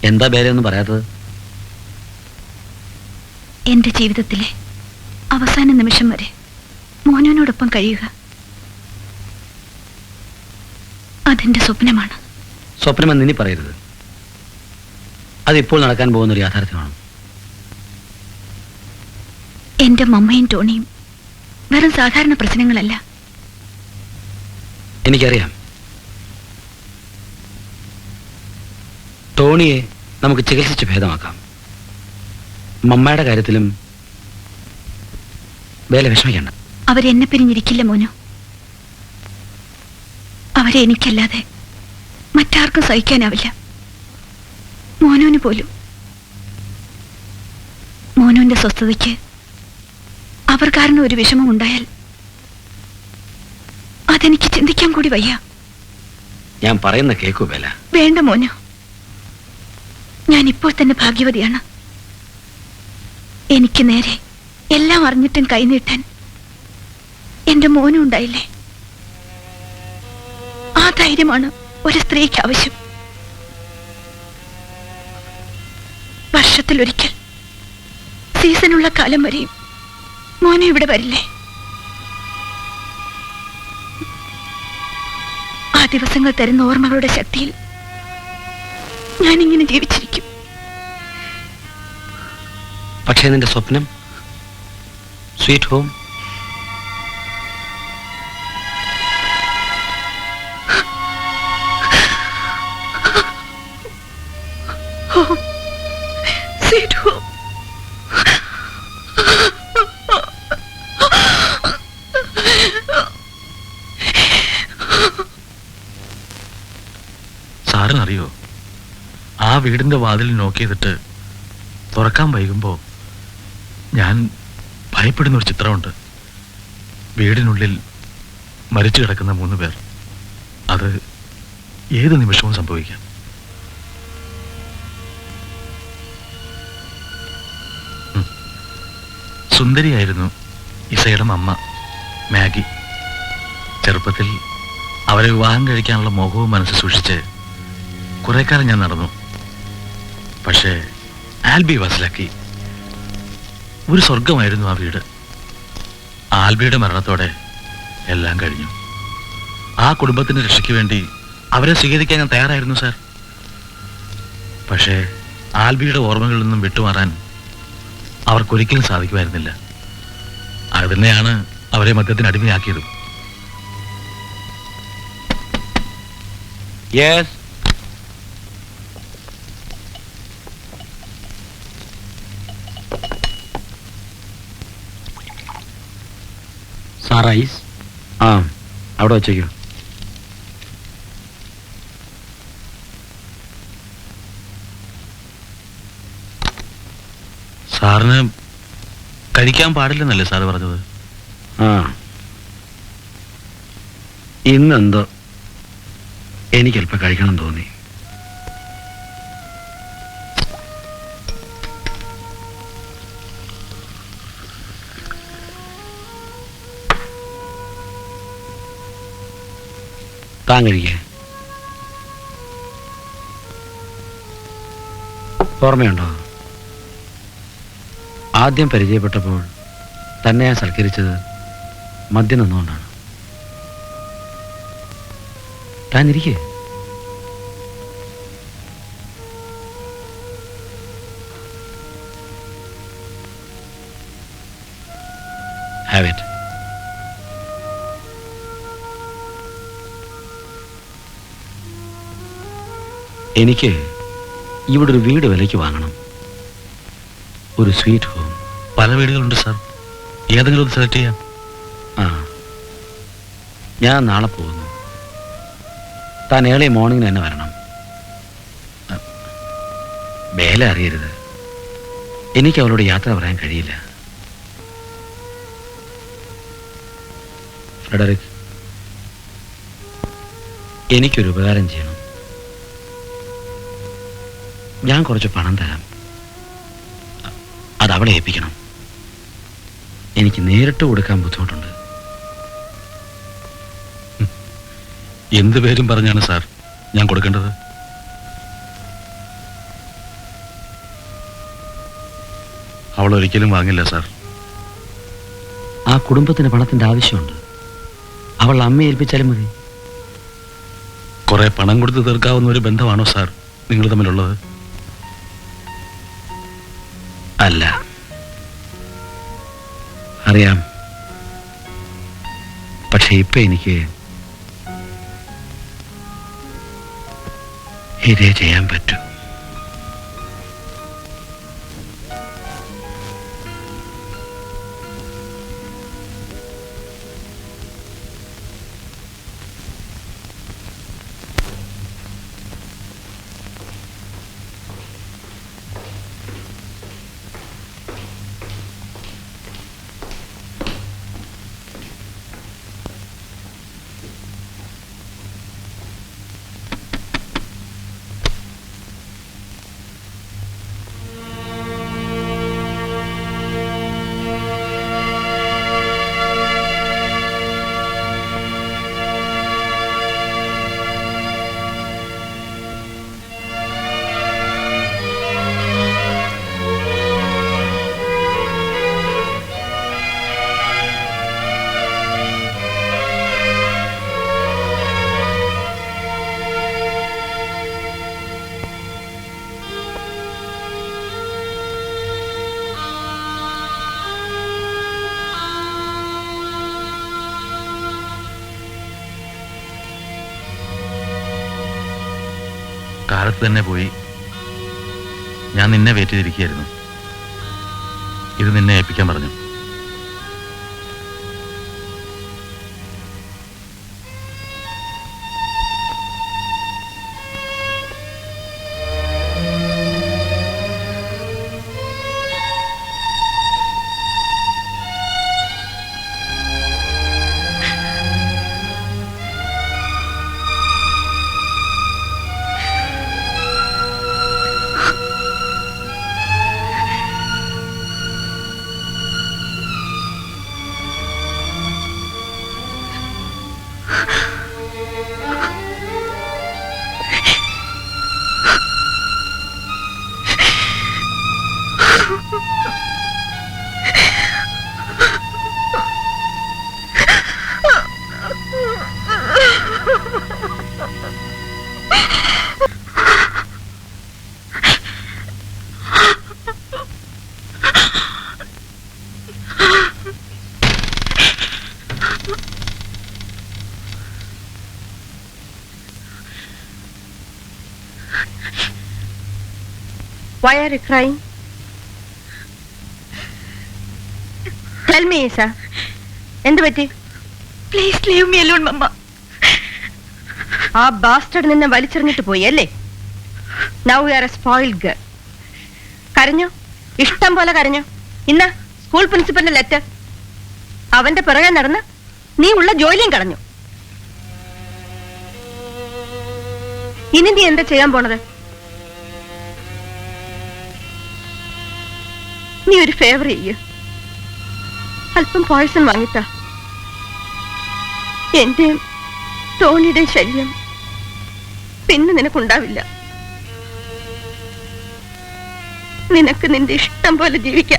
എന്താ ബേലയൊന്നും പറയാത്തത്? എന്റെ ജീവിതത്തിലെ അവസാന നിമിഷം വരെ മോനോനോടൊപ്പം കഴിയുക, അതെന്റെ സ്വപ്നമാണ്. സ്വപ്നമെന്ന് ഇനി പറയരുത്. അതിപ്പോൾ നടക്കാൻ പോകുന്നൊരു യാഥാർത്ഥ്യമാണ്. എന്റെ മമ്മയും ടോണിയും വെറും സാധാരണ പ്രശ്നങ്ങളല്ല. എനിക്കറിയാം. ടോണിയെ നമുക്ക് ചികിത്സിച്ച് ഭേദമാക്കാം. മമ്മയുടെ കാര്യത്തിലും വേല വിഷമിക്കണ്ട. അവരെന്നെ പിരിഞ്ഞിരിക്കില്ല മോനു. അവരെ എനിക്കല്ലാതെ മറ്റാർക്കും സഹിക്കാനാവില്ല, മോനോന് പോലും. മോനോന്റെ സ്വസ്ഥതയ്ക്ക് അവർ കാരണം ഒരു വിഷമം ഉണ്ടായാൽ അതെനിക്ക് ചിന്തിക്കാൻ കൂടി വയ്യ. ഞാൻ പറയുന്ന കേക്കൂ വേല. വേണ്ട മോനു, ഞാൻ ഇപ്പോൾ തന്നെ ഭാഗ്യവതിയാണ്. എനിക്ക് നേരെ എല്ലാം അറിഞ്ഞിട്ടും കൈനീട്ടാൻ എന്റെ മോനും ഉണ്ടായില്ലേ. ആ ധൈര്യമാണ് ഒരു സ്ത്രീക്ക് ആവശ്യം. വർഷത്തിലൊരിക്കൽ സീസണുള്ള കാലം വരെയും മോനും ഇവിടെ വരില്ലേ? ആ ദിവസങ്ങൾ തരുന്ന ഓർമ്മകളുടെ ശക്തിയിൽ ഞാനിങ്ങനെ ജീവിച്ചിരിക്കും. പക്ഷേ നിന്റെ സ്വപ്നം, സ്വീറ്റ് ഹോം, സ്വീറ്റ് ഹോം, സാറിനറിയോ, ആ വീടിന്റെ വാതിൽ നോക്ക് ചെയ്തിട്ട് തുറക്കാൻ വൈകുമ്പോ ഞാൻ ഭയപ്പെടുന്ന ഒരു ചിത്രമുണ്ട്. വീടിനുള്ളിൽ മരിച്ചു കിടക്കുന്ന 3 പേർ. അത് ഏത് നിമിഷവും സംഭവിക്കാം. സുന്ദരിയായിരുന്നു ഇസയുടെ അമ്മ മാഗി. ചെറുപ്പത്തിൽ അവരെ വിവാഹം കഴിക്കാനുള്ള മോഹവും മനസ്സ് സൂക്ഷിച്ച് കുറെ കാലം ഞാൻ നടന്നു. പക്ഷേ ആൽബി വാസ് ലക്കി. ഒരു സ്വർഗമായിരുന്നു ആ വീട്. ആൽബിയുടെ മരണത്തോടെ എല്ലാം കഴിഞ്ഞു. ആ കുടുംബത്തിന്റെ രക്ഷയ്ക്ക് വേണ്ടി അവരെ സ്വീകരിക്കാൻ ഞാൻ തയ്യാറായിരുന്നു സാർ. പക്ഷേ ആൽബിയുടെ ഓർമ്മകളിൽ നിന്നും വിട്ടുമാറാൻ അവർക്കൊരിക്കലും സാധിക്കുമായിരുന്നില്ല. അത് തന്നെയാണ് അവരെ മദ്യത്തിന് അടിമയാക്കിയത്. യെസ്. സാറൈസ്. ആ, അവിടെ വച്ചേക്കോ. സാറിന് കഴിക്കാൻ പാടില്ലെന്നല്ലേ സാറ് പറഞ്ഞത്? ആ, ഇന്നെന്തോ എനിക്കല്പം കഴിക്കണം തോന്നി. താൻ കഴിക്കേ. ഓർമ്മയുണ്ടോ, ആദ്യം പരിചയപ്പെട്ടപ്പോൾ തന്നെ ഞാൻ സൽക്കരിച്ചത് മദ്യം നിന്നുകൊണ്ടാണ്. താൻ ഇരിക്കേ. Have it. എനിക്ക് ഇവിടെ ഒരു വീട് വിലയ്ക്ക് വാങ്ങണം, ഒരു സ്വീറ്റ് ഹോം. പല വീടുകളുണ്ട് സാർ, ഏതെങ്കിലും ഒന്ന് സെലക്ട് ചെയ്യാം. ആ, ഞാൻ നാളെ പോകുന്നു. താൻ ഏളി മോർണിംഗിന് തന്നെ വരണം. വേല അറിയരുത്. എനിക്ക് അവളോട് യാത്ര പറയാൻ കഴിയില്ല. ഫ്രെഡറിക്, എനിക്കൊരു ഉപകാരം ചെയ്യണം. ഞാൻ കുറച്ച് പണം തരാം, അത് അവളെ ഏൽപ്പിക്കണം. എനിക്ക് നേരിട്ട് കൊടുക്കാൻ ബുദ്ധിമുട്ടുണ്ട്. എന്ത് പേരും പറഞ്ഞാണ് സാർ ഞാൻ കൊടുക്കേണ്ടത്? അവൾ ഒരിക്കലും വാങ്ങില്ല സാർ. ആ കുടുംബത്തിന് പണത്തിന്റെ ആവശ്യമുണ്ട്. അവൾ അമ്മയെ ഏൽപ്പിച്ചാലും മതി. കുറെ പണം കൊടുത്ത് തീർക്കാവുന്ന ഒരു ബന്ധമാണോ സാർ നിങ്ങൾ തമ്മിലുള്ളത്? അല്ല, അറിയാം. പക്ഷെ ഇപ്പൊ എനിക്ക് ഇതേ ചെയ്യാൻ പറ്റൂ. കാലത്ത് തന്നെ പോയി. ഞാൻ നിന്നെ വെയിറ്റ് ചെയ്തിരിക്കുകയായിരുന്നു. ഇത് നിന്നെ ഏൽപ്പിക്കാൻ പറഞ്ഞു. Why are you crying? Tell me, Isa. എന്ത് പറ്റി? പ്ലീസ് ലീവ് മീ അലോൺ മമ്മ. ആ ബാസ്റ്റർഡ് നിന്നെ വലിച്ചെറിഞ്ഞിട്ട് പോയി അല്ലേ? Now you are a spoiled girl. കരഞ്ഞു, ഇഷ്ടം പോലെ കരഞ്ഞു. ഇന്ന് സ്കൂൾ പ്രിൻസിപ്പലിന്റെ ലെറ്റർ. അവന്റെ പിറകെ നടന്ന് നീ ഉള്ള ജോലിയും കളഞ്ഞു. ഇനി നീ എന്താ ചെയ്യാൻ പോണത്? നീ ഒരു ഫേവർ ചെയ്യ്. അല്പം പോയ്സൺ വാങ്ങിത്ത. എന്റെയും ടോണിയുടെയും ശല്യം പിന്നെ നിനക്കുണ്ടാവില്ല. നിനക്ക് നിന്റെ ഇഷ്ടം പോലെ ജീവിക്കാം.